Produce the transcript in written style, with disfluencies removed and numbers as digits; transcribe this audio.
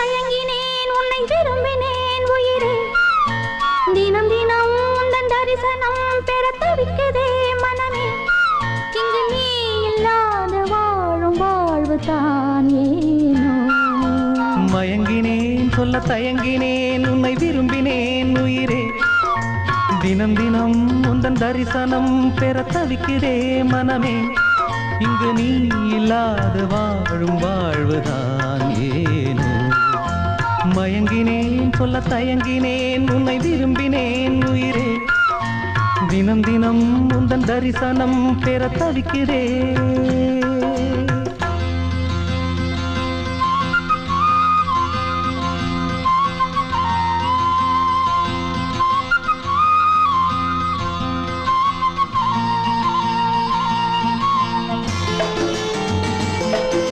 தயங்கினேன் உன்னை விரும்பினேன் உயிரே தினம் தினம் உந்தன் தரிசனம் பெற தவிக்குதே மனமே இங்கு நீ இல்லாத வாழும் வாழ்வு தான் ஏனோ மயங்கினேன் சொல்ல தயங்கினேன் உன்னை விரும்பினேன் உயிரே தினம் தினம் உந்தன் தரிசனம் பெற தவிக்குதே மனமே இங்கு நீ இல்லாத வாழும் வாழ்வுதான் ஏனோ மயங்கினேன் சொல்ல தயங்கினேன் உன்னை விரும்பினேன் உயிரே தினம் தினம் உந்தன் தரிசனம் பெற தவிக்கிறேன்